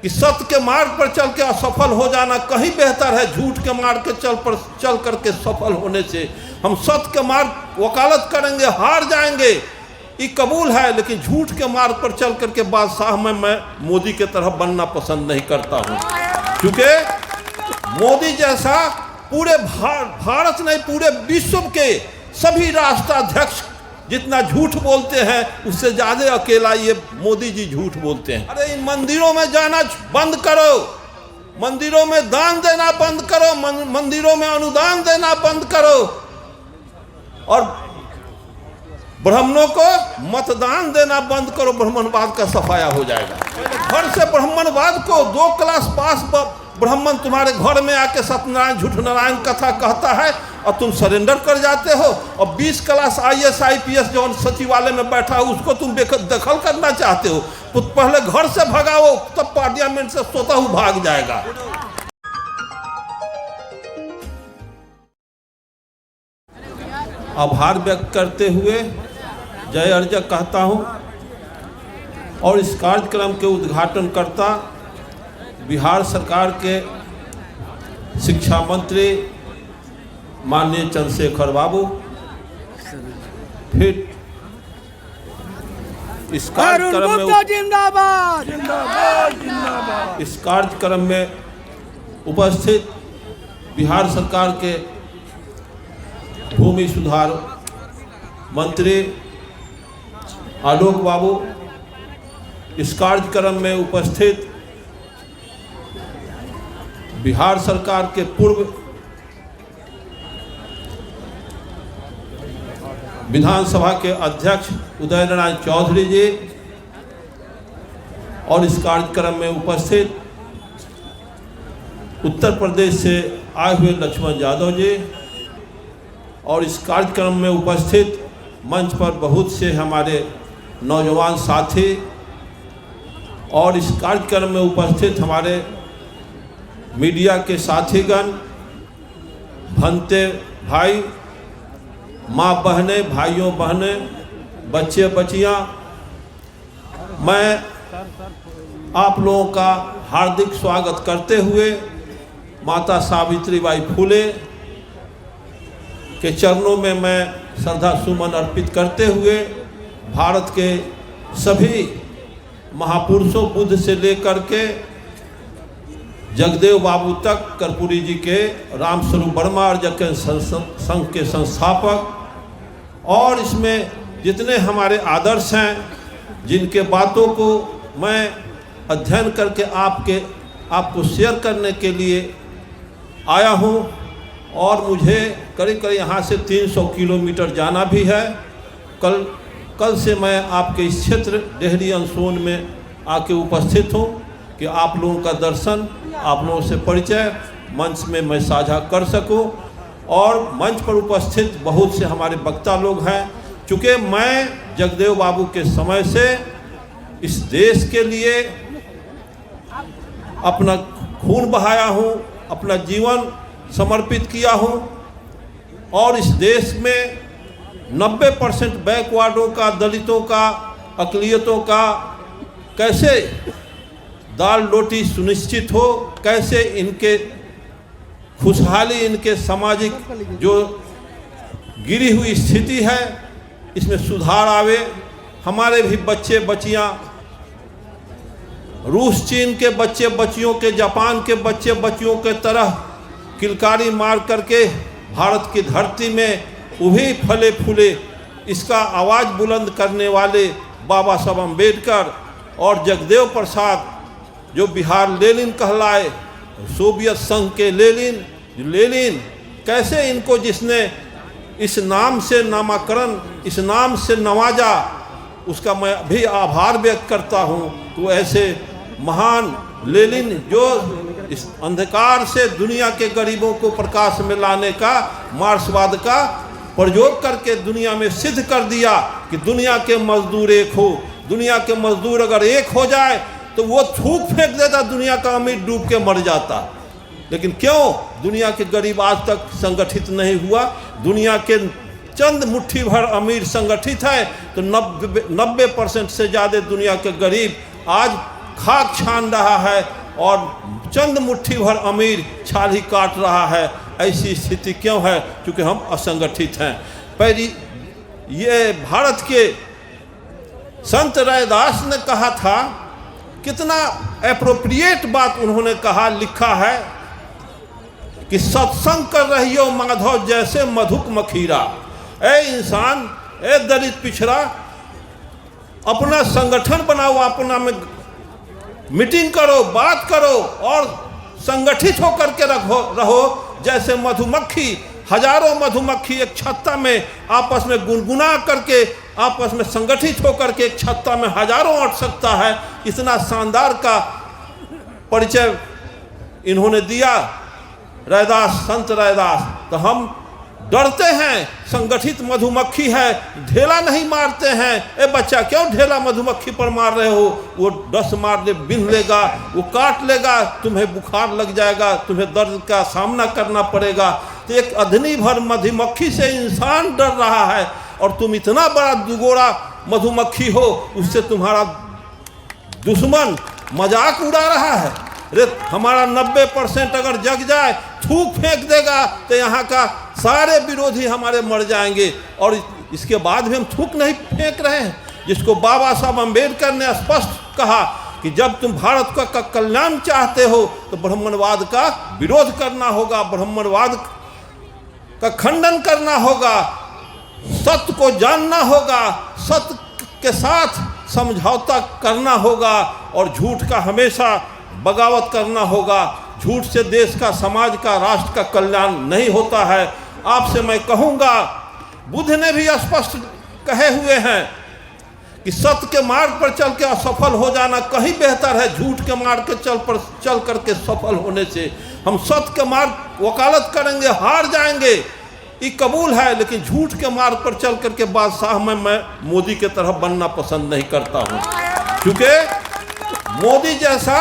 कि सत्य के मार्ग पर चल के असफल हो जाना कहीं बेहतर है झूठ के मार्ग के चल करके सफल होने से। हम सत्य के मार्ग वकालत करेंगे, हार जाएंगे, ये कबूल है, लेकिन झूठ के मार्ग पर चल करके बादशाह में मैं मोदी के तरह बनना पसंद नहीं करता हूँ। क्योंकि मोदी जैसा पूरे भारत नहीं पूरे विश्व के सभी राष्ट्राध्यक्ष जितना झूठ बोलते हैं उससे ज्यादा अकेला ये मोदी जी झूठ बोलते हैं। अरे इन मंदिरों में जाना बंद करो, मंदिरों में दान देना बंद करो, मंदिरों में अनुदान देना बंद करो और ब्राह्मणों को मतदान देना बंद करो, ब्राह्मणवाद का सफाया हो जाएगा। घर से ब्राह्मणवाद को 2 क्लास पास ब्राह्मण तुम्हारे घर में आके सत्यनारायण झूठ नारायण कथा कहता है और तुम सरेंडर कर जाते हो, और 20 क्लास IAS IPS जो सचिवालय में बैठा हो उसको तुम दखल करना चाहते हो। तो पहले घर से भगाओ, तब पार्लियामेंट से स्वतः भाग जाएगा। आभार व्यक्त करते हुए जय अर्जय कहता हूँ और इस कार्यक्रम के उद्घाटनकर्ता बिहार सरकार के शिक्षा मंत्री माननीय चंद्रशेखर बाबू, फिर इस कार्यक्रम में इस कार्यक्रम में उपस्थित बिहार सरकार के भूमि सुधार मंत्री आलोक बाबू, इस कार्यक्रम में उपस्थित बिहार सरकार के पूर्व विधानसभा के अध्यक्ष उदय नारायण चौधरी जी और इस कार्यक्रम में उपस्थित उत्तर प्रदेश से आए हुए लक्ष्मण यादव जी और इस कार्यक्रम में उपस्थित मंच पर बहुत से हमारे नौजवान साथी और इस कार्यक्रम में उपस्थित हमारे मीडिया के साथीगण, भंते भाई, माँ बहनें, भाइयों बहनें, बच्चे बच्चियाँ, मैं आप लोगों का हार्दिक स्वागत करते हुए माता सावित्रीबाई फुले के चरणों में मैं श्रद्धा सुमन अर्पित करते हुए भारत के सभी महापुरुषों बुद्ध से लेकर के जगदेव बाबू तक, कर्पूरी जी के, रामस्वरूप वर्मा आर्यजन संघ के संस्थापक और इसमें जितने हमारे आदर्श हैं जिनके बातों को मैं अध्ययन करके आपको शेयर करने के लिए आया हूं और मुझे करीब करीब यहाँ से 300 किलोमीटर जाना भी है। कल से मैं आपके इस क्षेत्र डेहरी अनसोन में आके उपस्थित हूँ कि आप लोगों का दर्शन, आप लोगों से परिचय मंच में मैं साझा कर सकूं और मंच पर उपस्थित बहुत से हमारे वक्ता लोग हैं। चूँकि मैं जगदेव बाबू के समय से इस देश के लिए अपना खून बहाया हूँ, अपना जीवन समर्पित किया हूँ और इस देश में 90% बैकवर्डों का, दलितों का, अक़लियतों का कैसे दाल रोटी सुनिश्चित हो, कैसे इनके खुशहाली, इनके सामाजिक जो गिरी हुई स्थिति है इसमें सुधार आवे। हमारे भी बच्चे बच्चियां, रूस चीन के बच्चे बच्चियों के, जापान के बच्चे बच्चियों के तरह किलकारी मार करके भारत की धरती में उभी फले फूले, इसका आवाज़ बुलंद करने वाले बाबा साहब अम्बेडकर और जगदेव प्रसाद जो बिहार लेनिन कहलाए, सोवियत संघ के लेनिन कैसे इनको जिसने इस नाम से नामकरण, इस नाम से नवाजा, उसका मैं भी आभार व्यक्त करता हूँ। तो ऐसे महान लेनिन जो इस अंधकार से दुनिया के गरीबों को प्रकाश में लाने का, मार्क्सवाद का प्रयोग करके दुनिया में सिद्ध कर दिया कि दुनिया के मजदूर एक हो। दुनिया के मजदूर अगर एक हो जाए तो वो थूक फेंक देता, दुनिया का अमीर डूब के मर जाता। लेकिन क्यों दुनिया के गरीब आज तक संगठित नहीं हुआ? दुनिया के चंद मुट्ठी भर अमीर संगठित है तो 90% से ज़्यादा दुनिया के गरीब आज खाक छान रहा है और चंद मुट्ठी भर अमीर छाल ही काट रहा है। ऐसी स्थिति क्यों है? क्योंकि हम असंगठित हैं। पहली ये भारत के संत रैदास ने कहा था, कितना एप्रोप्रिएट बात उन्होंने कहा, लिखा है कि सत्संग कर रही हो माधव जैसे मधुक मखीरा। ए इंसान, ए दलित पिछड़ा, अपना संगठन बनाओ, अपना में मीटिंग करो, बात करो और संगठित होकर के रहो जैसे मधुमक्खी। हजारों मधुमक्खी एक छत्ता में आपस में गुनगुना करके, आपस में संगठित होकर के एक छत्ता में हजारों अट सकता है। इतना शानदार का परिचय इन्होंने दिया रैदास, संत रैदास। तो हम डरते हैं, संगठित मधुमक्खी है, ढेला नहीं मारते हैं। ए बच्चा, क्यों ढेला मधुमक्खी पर मार रहे हो? वो डस मार ले, बिन लेगा, वो काट लेगा, तुम्हें बुखार लग जाएगा, तुम्हें दर्द का सामना करना पड़ेगा। तो एक अधनी भर मधुमक्खी से इंसान डर रहा है और तुम इतना बड़ा दुगोड़ा मधुमक्खी हो, उससे तुम्हारा दुश्मन मजाक उड़ा रहा है। अरे हमारा 90% अगर जग जाए, थूक फेंक देगा तो यहाँ का सारे विरोधी हमारे मर जाएंगे। और इसके बाद भी हम थूक नहीं फेंक रहे हैं, जिसको बाबा साहब अम्बेडकर ने स्पष्ट कहा कि जब तुम भारत का कल्याण चाहते हो तो ब्राह्मणवाद का विरोध करना होगा, ब्राह्मणवाद का खंडन करना होगा, सत्य को जानना होगा, सत्य के साथ समझौता करना होगा और झूठ का हमेशा बगावत करना होगा। झूठ से देश का, समाज का, राष्ट्र का कल्याण नहीं होता है। आपसे मैं कहूँगा, बुद्ध ने भी स्पष्ट कहे हुए हैं कि सत्य के मार्ग पर चल के असफल हो जाना कहीं बेहतर है झूठ के मार्ग के चल करके सफल होने से। हम सत्य के मार्ग वकालत करेंगे, हार जाएंगे, ये कबूल है, लेकिन झूठ के मार्ग पर चल करके बादशाह में मैं मोदी के तरह बनना पसंद नहीं करता हूँ। क्योंकि मोदी जैसा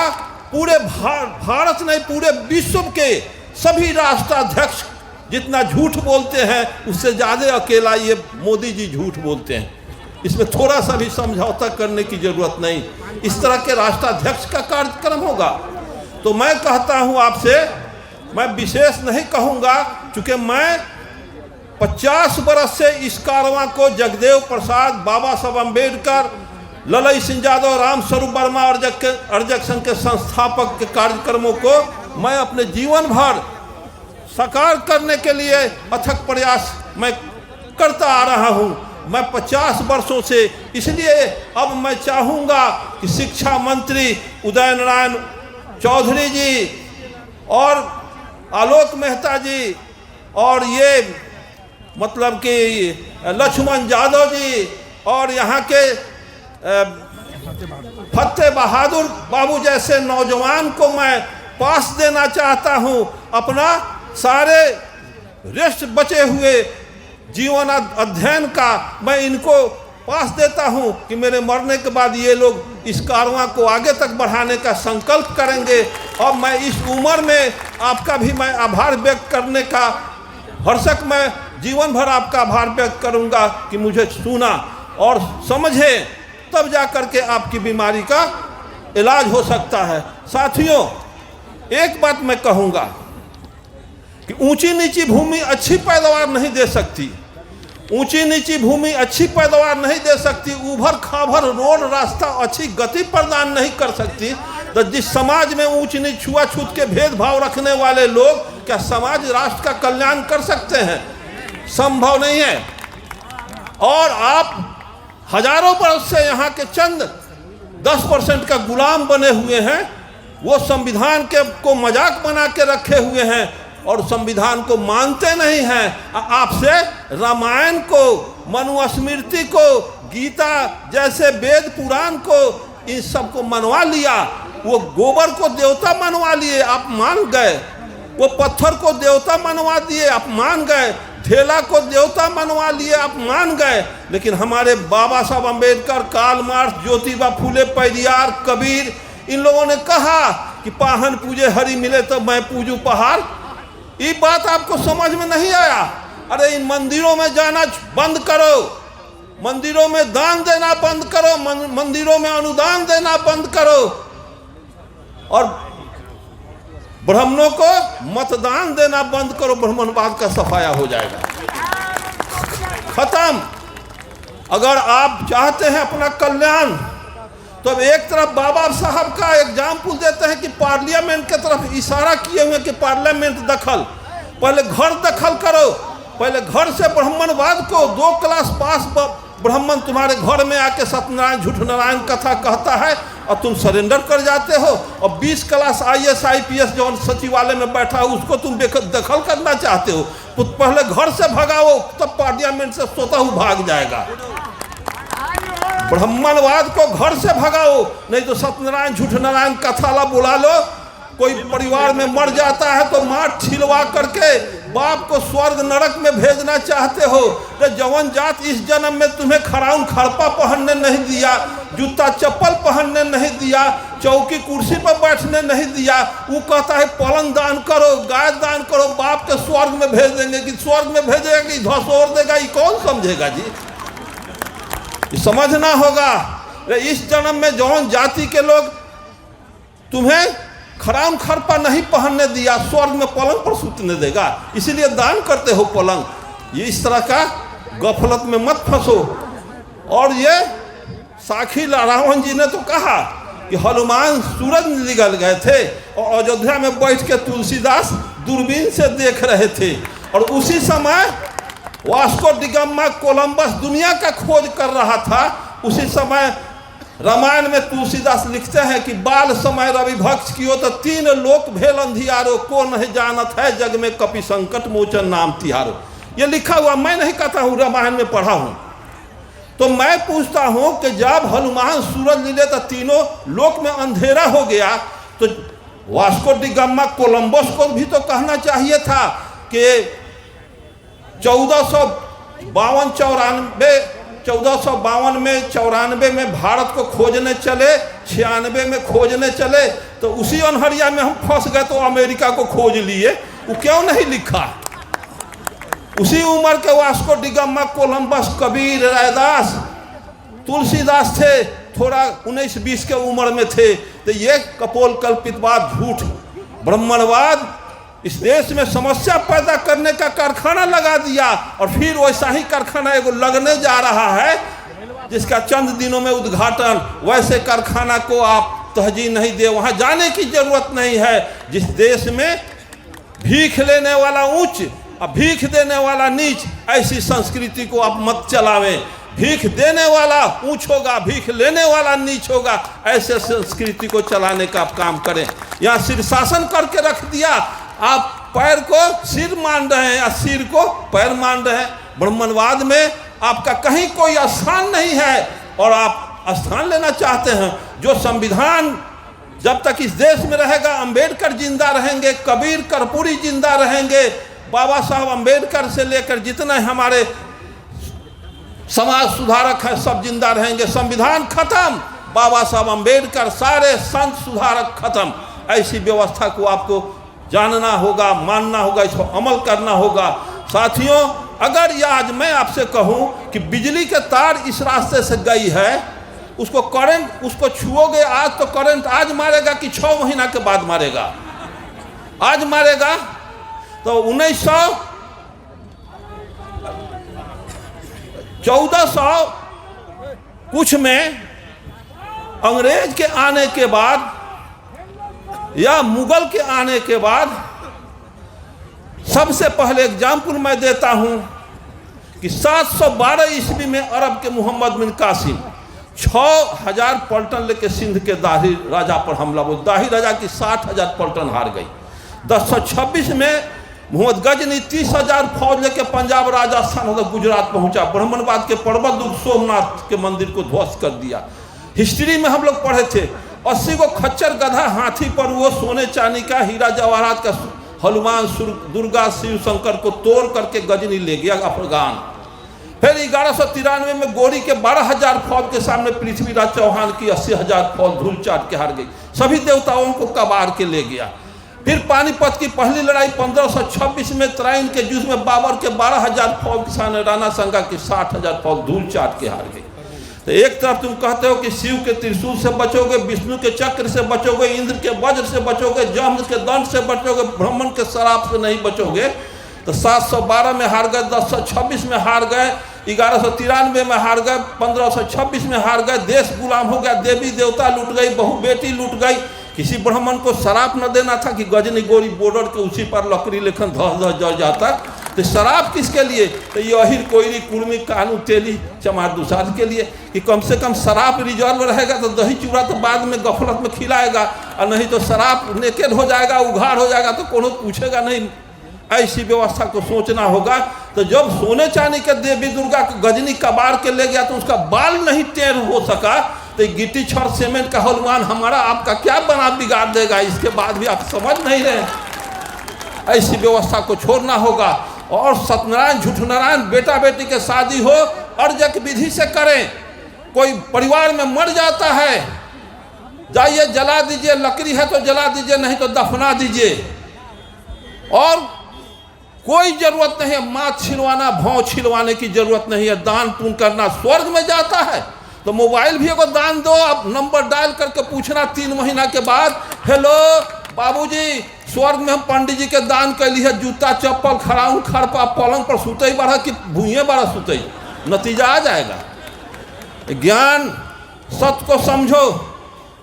पूरे भारत नहीं, पूरे विश्व के सभी राष्ट्राध्यक्ष जितना झूठ बोलते हैं, उससे ज़्यादा अकेला ये मोदी जी झूठ बोलते हैं। इसमें थोड़ा सा भी समझौता करने की जरूरत नहीं। इस तरह के राष्ट्राध्यक्ष का कार्यक्रम होगा। तो मैं कहता हूं आपसे, मैं विशेष नहीं कहूंगा, क्योंकि मैं 50 बरस से इस कारवां को जगदेव प्रसाद, बाबा साहब अम्बेडकर, ललई सिंह यादव, राम स्वरूप वर्मा और अर्जक संघ के संस्थापक के कार्यक्रमों को मैं अपने जीवन भर साकार करने के लिए अथक प्रयास मैं करता आ रहा हूं। मैं 50 वर्षों से, इसलिए अब मैं चाहूँगा कि शिक्षा मंत्री उदय नारायण चौधरी जी और आलोक मेहता जी और ये मतलब कि लक्ष्मण यादव जी और यहाँ के फतेह बहादुर बाबू जैसे नौजवान को मैं पास देना चाहता हूँ। अपना सारे रेस्ट बचे हुए जीवन अध्ययन का मैं इनको पास देता हूं कि मेरे मरने के बाद ये लोग इस कारवां को आगे तक बढ़ाने का संकल्प करेंगे। और मैं इस उम्र में आपका भी मैं आभार व्यक्त करने का, भरसक मैं जीवन भर आपका आभार व्यक्त करूंगा कि मुझे सुना और समझे, तब जा कर के आपकी बीमारी का इलाज हो सकता है। साथियों, एक बात मैं कहूँगा कि ऊंची नीची भूमि अच्छी पैदावार नहीं दे सकती। ऊंची नीची भूमि अच्छी पैदावार नहीं दे सकती। उभर खाभर रोड रास्ता अच्छी गति प्रदान नहीं कर सकती। तो जिस समाज में ऊंच नीच छुआछूत के भेदभाव रखने वाले लोग, क्या समाज राष्ट्र का कल्याण कर सकते हैं? संभव नहीं है। और आप हजारों वर्ष से यहाँ के चंद 10% का गुलाम बने हुए हैं। वो संविधान के को मजाक बना के रखे हुए हैं और संविधान को मानते नहीं हैं। आपसे रामायण को, मनुस्मृति को, गीता जैसे वेद पुराण को, इन सब को मनवा लिया। वो गोबर को देवता मनवा लिए, आप मान गए। वो पत्थर को देवता मनवा दिए, आप मान गए। ढेला को देवता मनवा लिए, आप मान गए। लेकिन हमारे बाबा साहब अम्बेडकर, कार्ल मार्क्स, ज्योतिबा फूले, पेरियार, कबीर, इन लोगों ने कहा कि पाहन पूजे हरि मिले तो मैं पूजू पहाड़। ये बात आपको समझ में नहीं आया? अरे इन मंदिरों में जाना बंद करो, मंदिरों में दान देना बंद करो, मंदिरों में अनुदान देना बंद करो। और ब्राह्मणों को मतदान देना बंद करो, ब्राह्मणवाद का सफाया हो जाएगा, खत्म। अगर आप चाहते हैं अपना कल्याण, तो अब एक तरफ बाबा साहब का एग्जाम्पल देते हैं कि पार्लियामेंट की तरफ इशारा किए हुए कि पार्लियामेंट दखल, पहले घर दखल करो, पहले घर से ब्राह्मणवाद को 2 क्लास पास ब्राह्मण तुम्हारे घर में आके सत्यनारायण झूठ नारायण कथा कहता है और तुम सरेंडर कर जाते हो, और 20 क्लास IAS IPS जो सचिवालय में बैठा हो उसको तुम दखल करना चाहते हो। तो पहले घर से भगाओ, तब पार्लियामेंट से स्वतः भाग जाएगा। ब्राह्मणवाद को घर से भगाओ, नहीं तो सत्यनारायण झूठ नारायण कथाला बुला लो। कोई परिवार में मर जाता है तो मार छिलवा करके बाप को स्वर्ग नरक में भेजना चाहते हो। तो जवन जात इस जन्म में तुम्हें खड़ाउन खड़पा पहनने नहीं दिया, जूता चप्पल पहनने नहीं दिया, चौकी कुर्सी पर बैठने नहीं दिया, वो कहता है पलंग दान करो, गाय दान करो, बाप के स्वर्ग में भेज देंगे। कि स्वर्ग में भेजेगा कि धसोर देगा, ये कौन समझेगा जी? समझना होगा। इस जन्म में जौन जाति के लोग तुम्हें खराम खरपा नहीं पहनने दिया, स्वर्ग में पलंग पर सूतने देगा, इसीलिए दान करते हो पलंग। ये इस तरह का गफलत में मत फंसो। और ये साखी रावण जी ने तो कहा कि हनुमान सूरज निगल गए थे और अयोध्या में बैठ के तुलसीदास दूरबीन से देख रहे थे, और उसी समय वास्को डिगामा कोलंबस दुनिया का खोज कर रहा था। उसी समय रामायण में तुलसीदास लिखते हैं कि बाल समय रवि भक्ष कियो तो 3 लोक भेल अंधियारो, को नहीं जानत है जग में कपि संकट मोचन नाम तिहारो। ये लिखा हुआ मैं नहीं कहता हूँ, रामायण में पढ़ा हूँ। तो मैं पूछता हूँ कि जब हनुमान सूरज ले तो 3 लोक में अंधेरा हो गया, तो वास्को डिगामा कोलंबस को भी तो कहना चाहिए था कि 1452 में 94 में भारत को खोजने चले, 96 में खोजने चले, तो उसी अनहरिया में हम फंस गए तो अमेरिका को खोज लिए। वो क्यों नहीं लिखा? उसी उम्र के Vasco da Gama Columbus, Kabir, Raidas, Tulsidas थे, थोड़ा 19-20 के उम्र में थे। तो ये कपोल कल्पितवाद, झूठ, ब्राह्मणवाद इस देश में समस्या पैदा करने का कारखाना लगा दिया, और फिर वैसा ही कारखाना एगो लगने जा रहा है जिसका चंद दिनों में उद्घाटन। वैसे कारखाना को आप तहजीह नहीं दे, वहाँ जाने की जरूरत नहीं है। जिस देश में भीख लेने वाला ऊंच और भीख देने वाला नीच, ऐसी संस्कृति को आप मत चलावें। भीख देने वाला ऊंच होगा, भीख लेने वाला नीच होगा, ऐसे संस्कृति को चलाने का आप काम करें। यहाँ शीर्षासन करके रख दिया, आप पैर को सिर मान रहे हैं या सिर को पैर मान रहे हैं। ब्राह्मणवाद में आपका कहीं कोई स्थान नहीं है, और आप स्थान लेना चाहते हैं। जो संविधान जब तक इस देश में रहेगा, अंबेडकर जिंदा रहेंगे, कबीर कर्पूरी जिंदा रहेंगे, बाबा साहब अंबेडकर से लेकर जितने हमारे समाज सुधारक हैं सब जिंदा रहेंगे। संविधान खत्म, बाबा साहब अंबेडकर, सारे संत सुधारक खत्म। ऐसी व्यवस्था को आपको जानना होगा, मानना होगा, इसको अमल करना होगा। साथियों, अगर ये आज मैं आपसे कहूं कि बिजली के तार इस रास्ते से गई है, उसको करंट, उसको छुओगे आज तो करंट आज मारेगा कि 6 महीना के बाद मारेगा? आज मारेगा। तो 1400 कुछ में अंग्रेज के आने के बाद या मुगल के आने के बाद, सबसे पहले एग्जाम्पल मैं देता हूं कि 712 ईस्वी में अरब के मोहम्मद बिन कासिम 6000 पलटन लेके सिंध के दाही राजा पर हमला बोल, दाही राजा की 60,000 पलटन हार गई। 1026 में मोहम्मद गजनी 30,000 फौज लेके पंजाब, राजस्थान होकर गुजरात पहुंचा, ब्राह्मणवाद के पर्वत दुर्ग सोमनाथ के मंदिर को ध्वस्त कर दिया। हिस्ट्री में हम लोग पढ़े थे 80 को खच्चर गधा हाथी पर, वो सोने चांदी का हीरा जवाहरात का हनुमान दुर्गा शिव शंकर को तोड़ करके गजनी ले गया अफगान। फिर 1193 में गोरी के 12,000 फौज के सामने पृथ्वीराज चौहान की 80,000 फौज धूल चाट के हार गई, सभी देवताओं को कबाड़ के ले गया। फिर पानीपत की पहली लड़ाई 1526 में तराइन के युद्ध में बाबर के 12,000 फौज के सामने राणा संगा की 60,000 फौज धूल चाट के हार गई। तो एक तरफ तुम कहते हो कि शिव के त्रिशूल से बचोगे, विष्णु के चक्र से बचोगे, इंद्र के वज्र से बचोगे, जम्र के दंड से बचोगे, ब्राह्मण के शराब से नहीं बचोगे। तो 712 में हार गए, 1026 में हार गए, 1193 में हार गए, 1526 में हार गए, देश गुलाम हो गया, देवी देवता लूट गई, बहू बेटी लूट गई। किसी ब्राह्मण को शराब न देना था कि गजनी गोरी बॉर्डर के उसी पर लकड़ी लेखन धस धस जल जाता। तो शराब किसके लिए? तो ये अहिर कोयरी कुर्मी कानू तेली चमार दुसाद के लिए कि कम से कम शराब रिजर्व रहेगा तो दही चूड़ा तो बाद में गफलत में खिलाएगा, और नहीं तो शराब नेकेड हो जाएगा, उघाड़ हो जाएगा तो कोनो पूछेगा नहीं। ऐसी व्यवस्था को सोचना होगा। तो जब सोने चांदी के देवी दुर्गा को गजनी कबाड़ के ले गया तो उसका बाल नहीं टेढ़ हो सका, तो गिट्टी छड़ सीमेंट का हनुमान हमारा आपका क्या बना बिगाड़ देगा? इसके बाद भी आप समझ नहीं रहे। ऐसी व्यवस्था को छोड़ना होगा। और सत्यनारायण झूठनारायण बेटा बेटी के शादी हो अर्जक विधि से करें। कोई परिवार में मर जाता है, जाइए जला दीजिए, लकड़ी है तो जला दीजिए, नहीं तो दफना दीजिए। और कोई जरूरत नहीं है माथ छिलवाना, भाव छिलवाने की जरूरत नहीं है। दान पुण्य करना स्वर्ग में जाता है तो मोबाइल भी एगो दान दो। अब नंबर डायल करके पूछना 3 महीना के बाद, हेलो बाबूजी, स्वर्ग में हम पंडित जी के दान कैली है, जूता चप्पल खड़ाऊँ खड़पा पलंग पर सुतई बढ़ा कि भूये बढ़ा सुतई, नतीजा आ जाएगा। ज्ञान सत्य को समझो।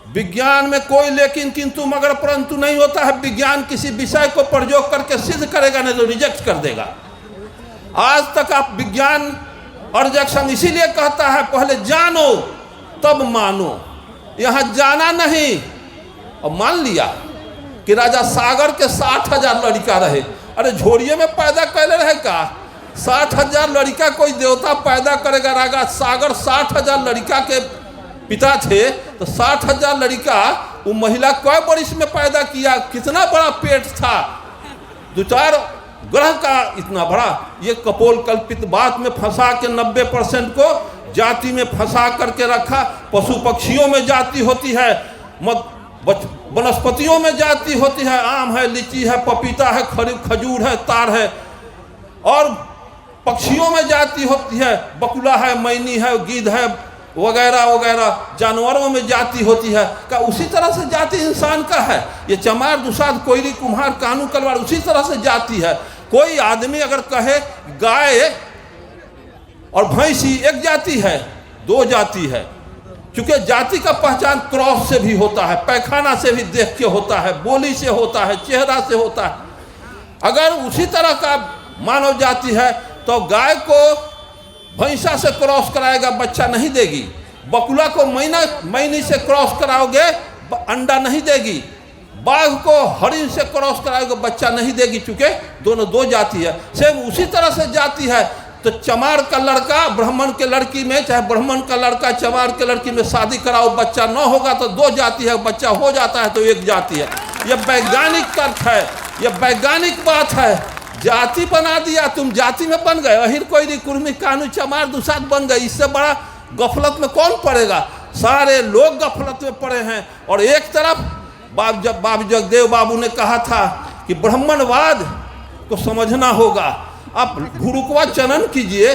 विज्ञान में कोई लेकिन किंतु मगर परंतु नहीं होता है। विज्ञान किसी विषय को प्रयोग करके सिद्ध करेगा, नहीं तो रिजेक्ट कर देगा। आज तक आप विज्ञान ऑब्जेक्शन इसीलिए कहता है पहले जानो तब मानो। यहाँ जाना नहीं और मान लिया कि राजा सागर के 60,000 लड़का रहे। अरे झोड़िए में पैदा कैले रहे का? 60,000 लड़का कोई देवता पैदा करेगा? राजा सागर 60,000 लड़का के पिता थे, तो 60,000 लड़का वो महिला कई वर्ष में पैदा किया? कितना बड़ा पेट था, 2-4 ग्रह का इतना बड़ा। ये कपोल कल्पित बात में फंसा के 90% को जाति में फंसा करके रखा। पशु पक्षियों में जाति होती है, वनस्पतियों में जाति होती है, आम है, लीची है, पपीता है, खजूर है, तार है। और पक्षियों में जाति होती है, बकुला है, मैनी है, गिद्ध है, वगैरह वगैरह। जानवरों में जाति होती है। का उसी तरह से जाति इंसान का है। ये चमार दुसाद कोयरी कुम्हार कानू कलवार उसी तरह से जाति है। कोई आदमी अगर कहे गाय और भैंसी एक जाति है, 2 जाति है, क्योंकि जाति का पहचान क्रॉस से भी होता है, पैखाना से भी देख के होता है, बोली से होता है, चेहरा से होता है। अगर उसी तरह का मानव जाति है तो गाय को भैंसा से क्रॉस कराएगा, बच्चा नहीं देगी। बकुला को मैनी से क्रॉस कराओगे, अंडा नहीं देगी। बाघ को हरिण से क्रॉस कराओगे, बच्चा नहीं देगी, चूंकि दोनों 2 जाति है। सेम उसी तरह से जाति है। तो चमार का लड़का ब्राह्मण के लड़की में, चाहे ब्राह्मण का लड़का चमार के लड़की में शादी कराओ, बच्चा न होगा तो 2 जाति है, बच्चा हो जाता है तो 1 जाति है। यह वैज्ञानिक तर्क है, यह वैज्ञानिक बात है। जाति बना दिया, तुम जाति में बन गए, अहिर कोयरी कुर्मी कानू चमार दुसाद बन गए। इससे बड़ा गफलत में कौन पड़ेगा? सारे लोग गफलत में पड़े हैं। और एक तरफ बाबू जगदेव बाबू ने कहा था कि ब्राह्मणवाद को समझना होगा। आप गुरुकुआ चनन कीजिए,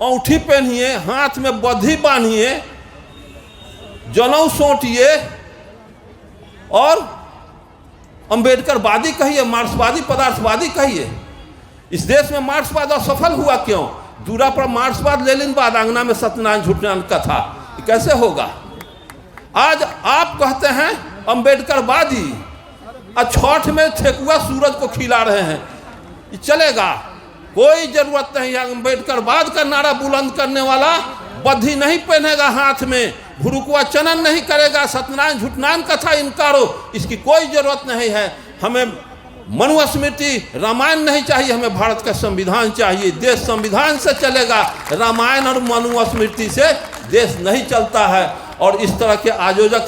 औंठी पहनिए, हाथ में बद्धी बांधिए, जनेऊ सोटिए और अम्बेडकरवादी कहिए, मार्क्सवादी पदार्थवादी कहिए। इस देश में मार्क्सवाद असफल हुआ क्यों? दूरा पर मार्क्सवाद, लेनिनवाद, आंगना में सत्यनारायण झूठनारायण का था। कैसे होगा? आज आप कहते हैं अम्बेडकरवादी, छठ में ठेकुआ सूरज को खिला रहे हैं, ये चलेगा? कोई जरूरत नहीं है। अम्बेडकरवाद का नारा बुलंद करने वाला बद्धी नहीं पहनेगा हाथ में, गुरुकुआ चनन नहीं करेगा, सत्यनारायण झूठनारायण कथा इनकारो, इसकी कोई जरूरत नहीं है। हमें मनुस्मृति रामायण नहीं चाहिए, हमें भारत का संविधान चाहिए। देश संविधान से चलेगा, रामायण और मनुस्मृति से देश नहीं चलता है। और इस तरह के आयोजक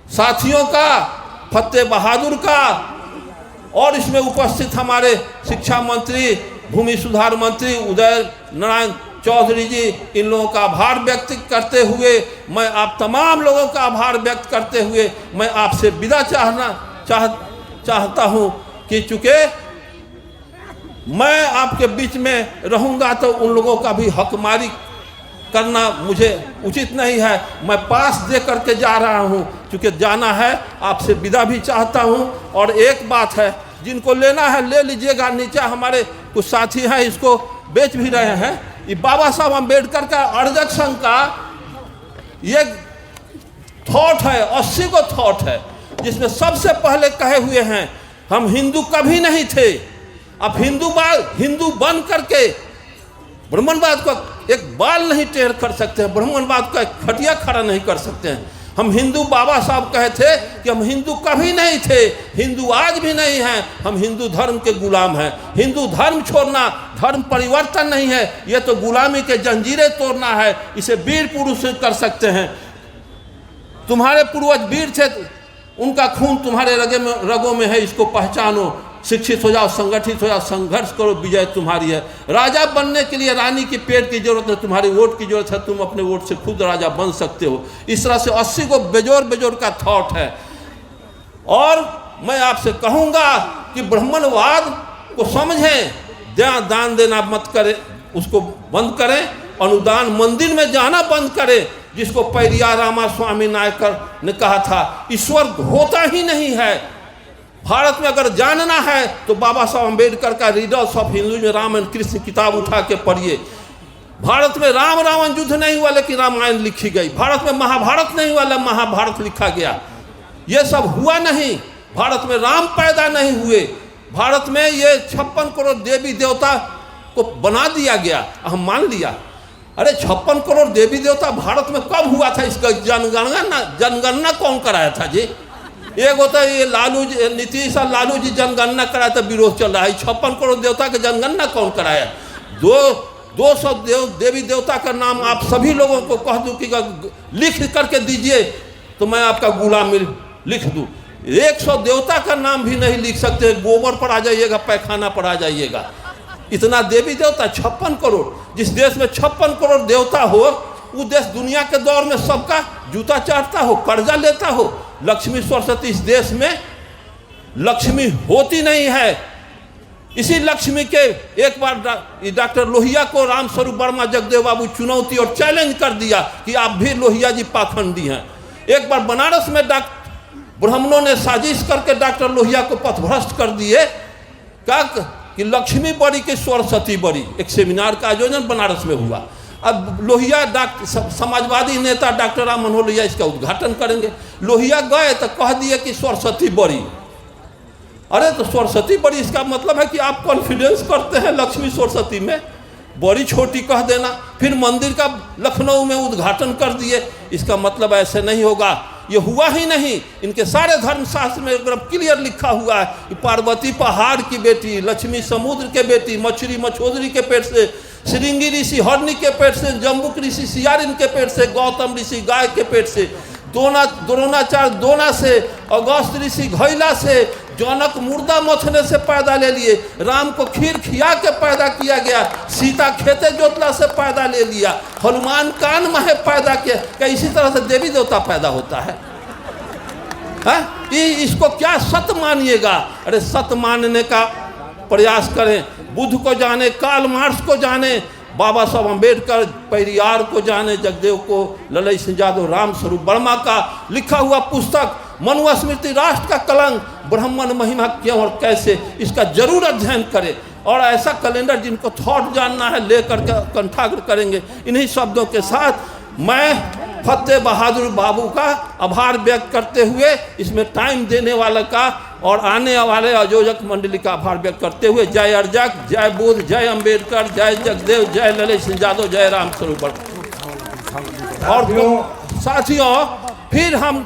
साथियों का, फतेह बहादुर का, और इसमें उपस्थित हमारे शिक्षा मंत्री, भूमि सुधार मंत्री उदय नारायण चौधरी जी, इन लोगों का आभार व्यक्त करते हुए, मैं आप तमाम लोगों का आभार व्यक्त करते हुए मैं आपसे विदा चाहता हूं कि चूँकि मैं आपके बीच में रहूंगा तो उन लोगों का भी हकमारी करना मुझे उचित नहीं है। मैं पास दे करके जा रहा हूँ, क्योंकि जाना है, आपसे विदा भी चाहता हूँ। और एक बात है, जिनको लेना है ले लीजिएगा। नीचे हमारे कुछ साथी हैं, इसको बेच भी रहे हैं। ये बाबा साहब अम्बेडकर का अर्जक संघ का ये थॉट है, 80 को थॉट है, जिसमें सबसे पहले कहे हुए हैं हम हिंदू कभी नहीं थे। अब हिंदू बन करके ब्राह्मणवाद को एक बाल नहीं टेढ़ कर सकते हैं, ब्राह्मणवाद का एक खटिया खड़ा नहीं कर सकते हैं। हम हिंदू, बाबा साहब कहे थे कि हम हिंदू कभी नहीं थे, हिंदू आज भी नहीं हैं, हम हिंदू धर्म के गुलाम हैं। हिंदू धर्म छोड़ना धर्म परिवर्तन नहीं है, यह तो गुलामी के जंजीरें तोड़ना है। इसे वीर पुरुष कर सकते हैं। तुम्हारे पूर्वज वीर थे, उनका खून तुम्हारे रगों में है, इसको पहचानो। शिक्षित हो जाओ, संगठित हो जाओ, संघर्ष करो, विजय तुम्हारी है। राजा बनने के लिए रानी के पेट की जरूरत है, तुम्हारी वोट की जरूरत है। तुम अपने वोट से खुद राजा बन सकते हो। इस तरह से 80 को बेजोर का थॉट है। और मैं आपसे कहूँगा कि ब्राह्मणवाद को समझें, दान देना मत करें, उसको बंद करें। अनुदान मंदिर में जाना बंद करें, जिसको पेरियार रामास्वामी नायकर ने कहा था, ईश्वर होता ही नहीं है। भारत में अगर जानना है तो बाबा साहब अम्बेडकर का रीडर्स ऑफ हिंदू में राम एंड कृष्ण किताब उठा के पढ़िए। भारत में राम रावण युद्ध नहीं हुआ, लेकिन रामायण लिखी गई। भारत में महाभारत नहीं हुआ, लेकिन महाभारत लिखा गया। ये सब हुआ नहीं। भारत में राम पैदा नहीं हुए। भारत में ये 56 करोड़ देवी देवता को बना दिया गया, हम मान लिया। अरे 56 करोड़ देवी देवता भारत में कब हुआ था? इसका जनगणना कौन कराया था जी? एक होता है ये लालू जी, नीतीश और लालू जी जनगणना कराया था, विरोध चल रहा है। 56 करोड़ देवता की जनगणना कौन कराया? 200 देवी देवता का नाम आप सभी लोगों को कह दूं कि लिख करके दीजिए तो मैं आपका गुलाम लिख दूं। 100 देवता का नाम भी नहीं लिख सकते। गोबर पर आ जाइएगा, पैखाना पर आ जाइएगा। इतना देवी देवता 56 करोड़। जिस देश में 56 करोड़ देवता हो, वो देश दुनिया के दौर में सबका जूता चाटता हो, कर्जा लेता हो। लक्ष्मी सरस्वती इस देश में लक्ष्मी होती नहीं है। इसी लक्ष्मी के एक बार डॉक्टर लोहिया को रामस्वरूप वर्मा जगदेव बाबू चुनौती और चैलेंज कर दिया कि आप भी लोहिया जी पाखंडी हैं। एक बार बनारस में ब्राह्मणों ने साजिश करके डॉक्टर लोहिया को पथभ्रष्ट कर दिए। क्या कि लक्ष्मी बड़ी कि सरस्वती बड़ी। एक सेमिनार का आयोजन बनारस में हुआ। अब लोहिया समाजवादी नेता डॉक्टर राम मनोहर लोहिया इसका उद्घाटन करेंगे। लोहिया गए तो कह दिए कि सरस्वती बड़ी। अरे तो सरस्वती बड़ी, इसका मतलब है कि आप कॉन्फिडेंस करते हैं लक्ष्मी सरस्वती में, बड़ी छोटी कह देना। फिर मंदिर का लखनऊ में उद्घाटन कर दिए। इसका मतलब ऐसे नहीं होगा, ये हुआ ही नहीं। इनके सारे धर्मशास्त्र में एकदम क्लियर लिखा हुआ है कि पार्वती पहाड़ की बेटी, लक्ष्मी समुद्र के बेटी, मछली मछोदरी के पेट से, श्रृंगी ऋषि हरणी के पेट से, जम्बुक ऋषि सियारिन के पेट से, गौतम ऋषि गाय के पेट से, द्रोणाचार्य दोना से, अगस्त ऋषि घैला से, जनक मुर्दा मथने से पैदा ले लिए, राम को खीर खिया के पैदा किया गया, सीता खेते जोतला से पैदा ले लिया, हनुमान कान में पैदा किया। क्या इसी तरह से देवी देवता पैदा होता है? इसको क्या सत्य मानिएगा? अरे सत्य मानने का प्रयास करें। बुद्ध को जाने, कार्ल मार्क्स को जाने, बाबा साहब अम्बेडकर, पेरियार को जाने, जगदेव को, ललई सिंह यादव, रामस्वरूप वर्मा का लिखा हुआ पुस्तक मनुस्मृति राष्ट्र का कलंक, ब्राह्मण महिमा क्यों और कैसे, इसका जरूर अध्ययन करें। और ऐसा कैलेंडर जिनको थॉट जानना है लेकर के कंठाग्र करेंगे। इन्हीं शब्दों के साथ मैं फतेह बहादुर बाबू का आभार व्यक्त करते हुए, इसमें टाइम देने वाले का और आने वाले आयोजक मंडली का आभार व्यक्त करते हुए, जय अर्जक, जय बुद्ध, जय अम्बेडकर, जय जगदेव, जय ललित सिंह यादव, जय रामस्वरूप। और साथियों, फिर हम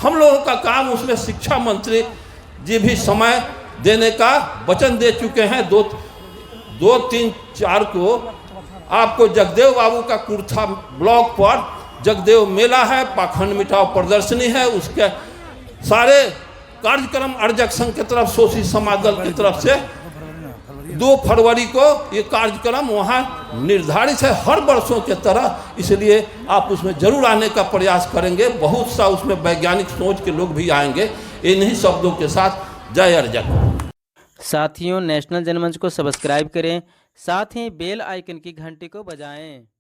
लोगों का काम, उसमें शिक्षा मंत्री जी भी समय देने का वचन दे चुके हैं। 2, 3, 4 को आपको जगदेव बाबू का कुर्था ब्लॉक पर जगदेव मेला है, पाखंड मिटाओ प्रदर्शनी है, उसके सारे कार्यक्रम अर्जक संघ की तरफ, शोषित समाज दल की तरफ से 2 फरवरी को ये कार्यक्रम वहाँ निर्धारित है, हर वर्षों के तरह। इसलिए आप उसमें जरूर आने का प्रयास करेंगे। बहुत सा उसमें वैज्ञानिक सोच के लोग भी आएंगे। इन्हीं शब्दों के साथ जय अर्जक। साथियों, नेशनल जनमंच को सब्सक्राइब करें, साथ ही बेल आइकन की घंटी को बजाएं।